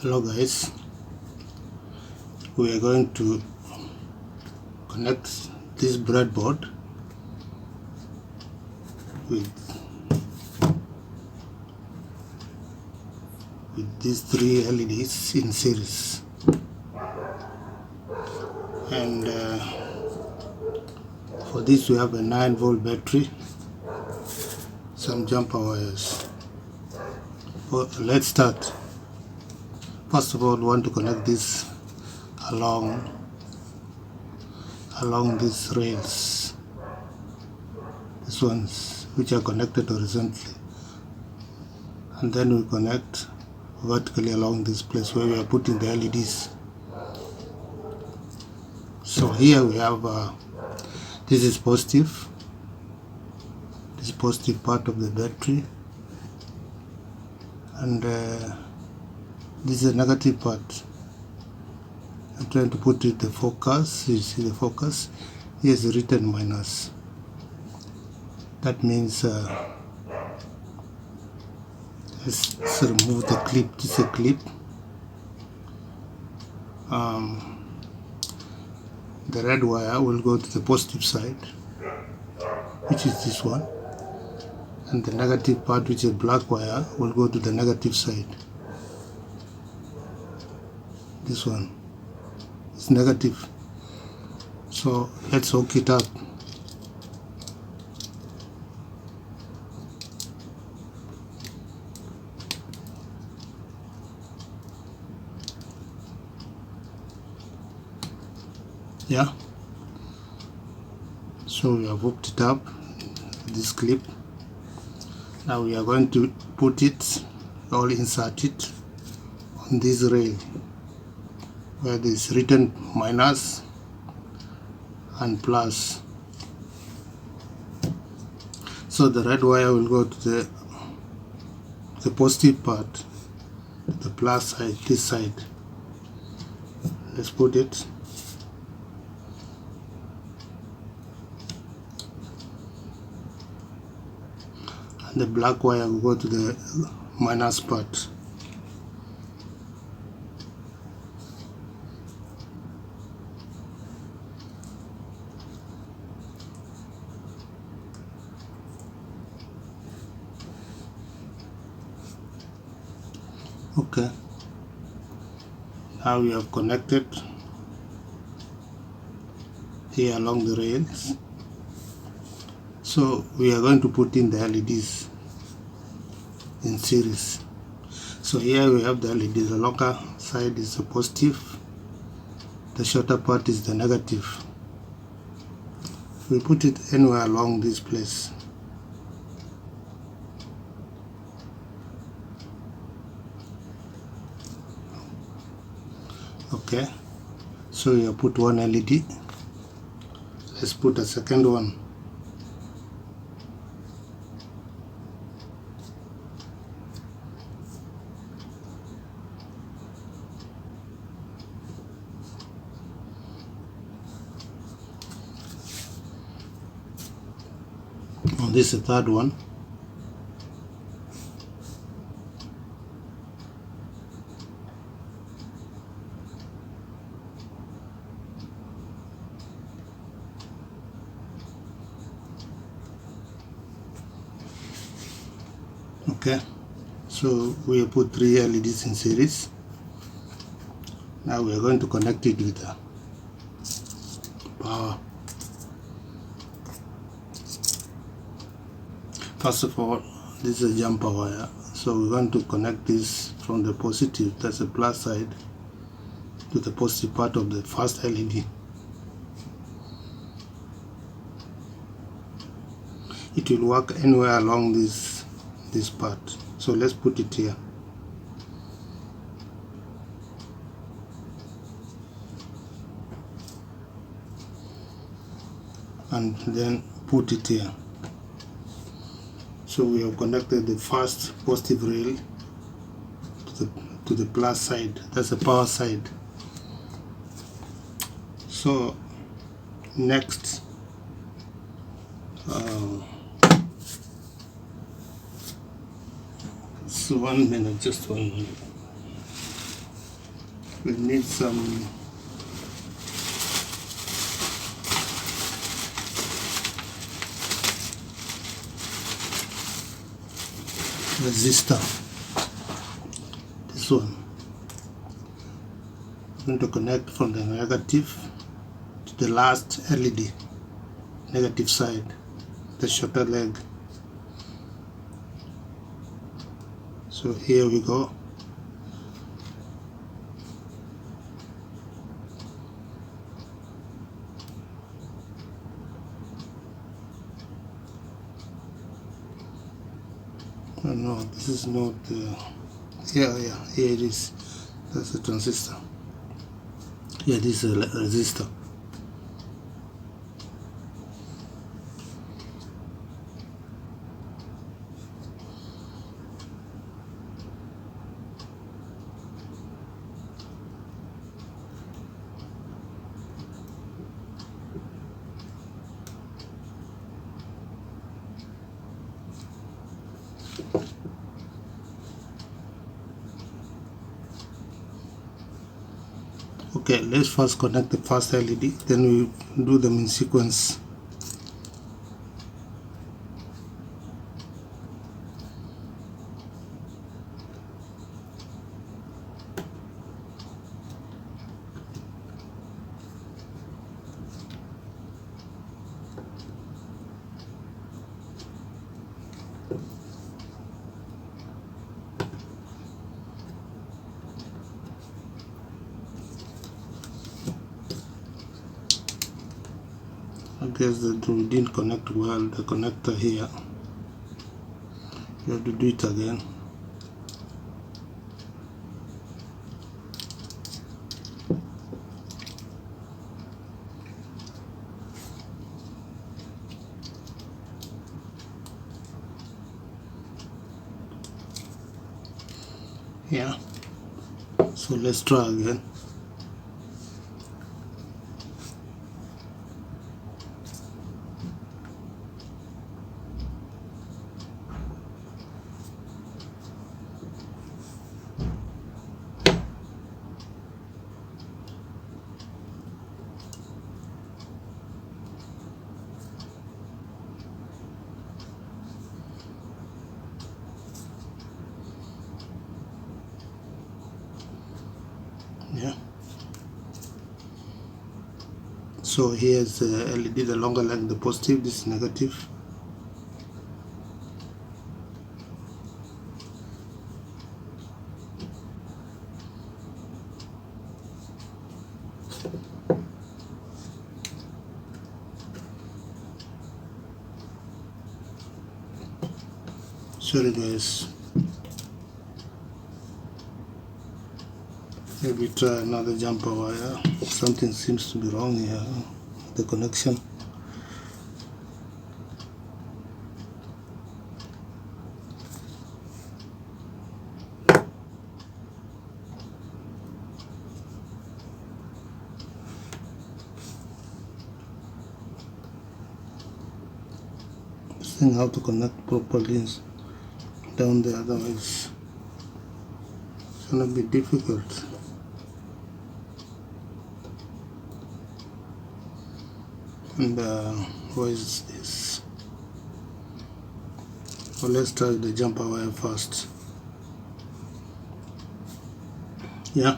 Hello guys, we are going to connect this breadboard with these three LEDs in series, and for this we have a 9-volt battery, some jumper wires. Well, let's start. First of all, we want to connect this along these rails, these ones which are connected horizontally, and then we connect vertically along this place where we are putting the LEDs. So here we have this is positive, this positive part of the battery, and this is a negative part. I'm trying to put it the focus. You see the focus? Here is written minus. That means let's remove the clip. This is a clip. The red wire will go to the positive side, which is this one, and the negative part, which is black wire, will go to the negative side. This one is negative, so let's hook it up. Yeah, so we have hooked it up, this clip. Now we are going to put it, or insert it on this rail where there is written minus and plus. So the red wire will go to the positive part, the plus side, this side. Let's put it. And the black wire will go to the minus part. Okay, now we have connected here along the rails. So we are going to put in the LEDs in series. So here we have the LED. The longer side is the positive, the shorter part is the negative. We put it anywhere along this place. Okay, so you put one LED. Let's put a second one. Oh, this is the third one. Okay, so we have put 3 LEDs in series. Now we are going to connect it with the power. First of all, this is a jumper wire, so we're going to connect this from the positive, that's the plus side, to the positive part of the first LED. It will work anywhere along this part, so let's put it here. And then put it here. So we have connected the first positive rail to the plus side, that's the power side. So next, so 1 minute, just 1 minute. We need some resistor. This one, I'm going to connect from the negative to the last LED, negative side, the shorter leg. So here we go. Oh no, this is not here it is. That's a transistor. Here this is a resistor. Okay, let's first connect the first LED, then we do them in sequence. I guess that we didn't connect well the connector here. You have to do it again. Yeah. So let's try again. Yeah. So here's the LED, the longer leg, the positive, this is negative. Sorry guys. Maybe try another jumper wire. Something seems to be wrong here, the connection. This thing how to connect properly down there, otherwise it's gonna be difficult. And what is this? Well, let's try the jumper wire first. Yeah,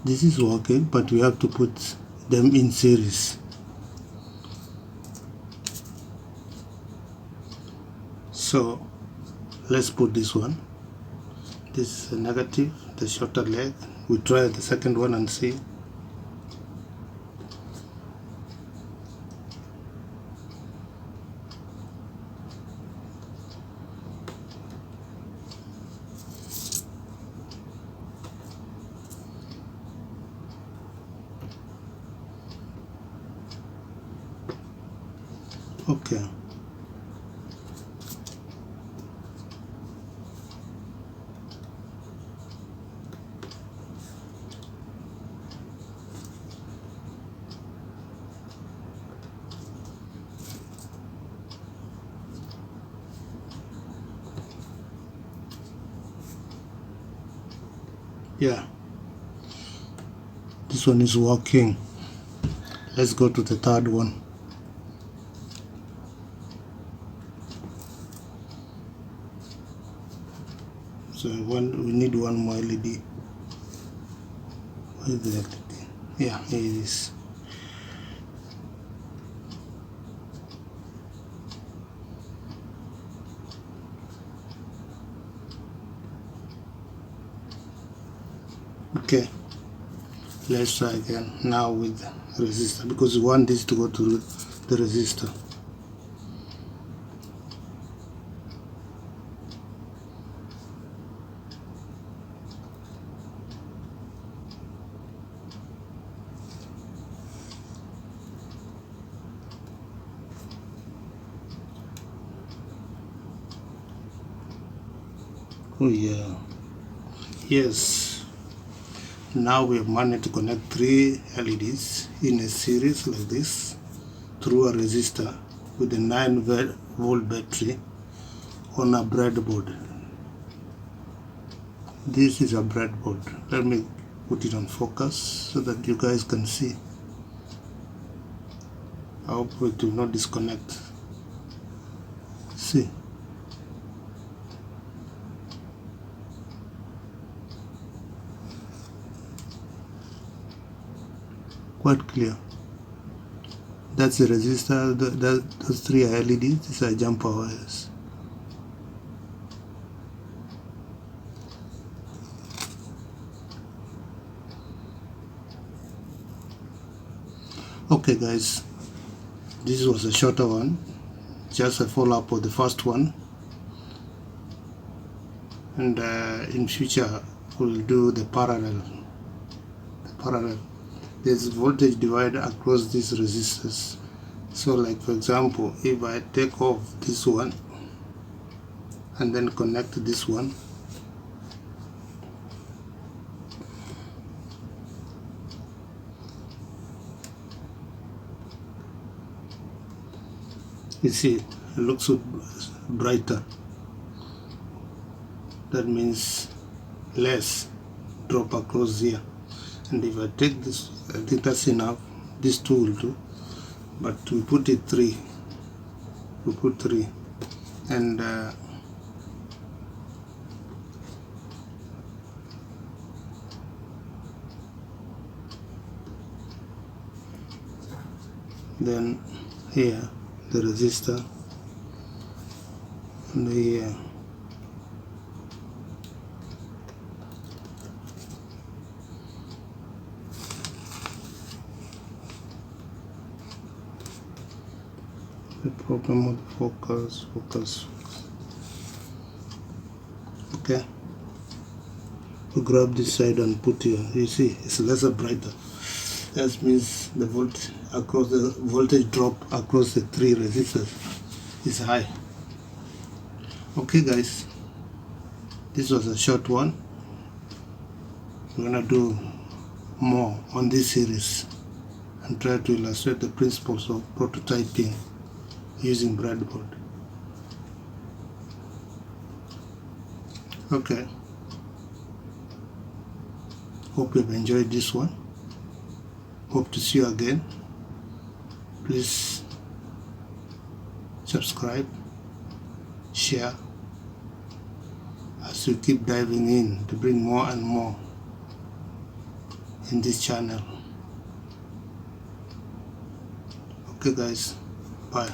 this is working, but we have to put them in series. So let's put this one. This is a negative, the shorter leg. We try the second one and see. Okay. Yeah. This one is working. Let's go to the third one. So we need one more LED. Where is the LED? Yeah, here it is. Okay, let's try again now with the resistor, because we want this to go to the resistor. Oh yeah, yes. Now we have managed to connect 3 LEDs in a series like this through a resistor with a 9-volt battery on a breadboard. This is a breadboard. Let me put it on focus so that you guys can see. I hope it will not disconnect. See. Quite clear. That's the resistor. Those 3 LEDs. These are jumper wires. Okay guys, this was a shorter one, just a follow-up of the first one, and in future we'll do the parallel. There's voltage divider across these resistors. So like for example, if I take off this one and then connect this one, you see it looks so brighter. That means less drop across here. And if I take this, I think that's enough. This 2 will do, but we put it 3. We put 3, and then here the resistor, and here the problem with focus. Okay, we grab this side and put here. You see it's lesser brighter. That means the voltage drop across the 3 resistors is high. Okay guys, this was a short one. We're gonna do more on this series and try to illustrate the principles of prototyping using breadboard. Okay, hope you've enjoyed this one. Hope to see you again. Please subscribe, share, as we keep diving in to bring more and more in this channel. Okay guys, bye.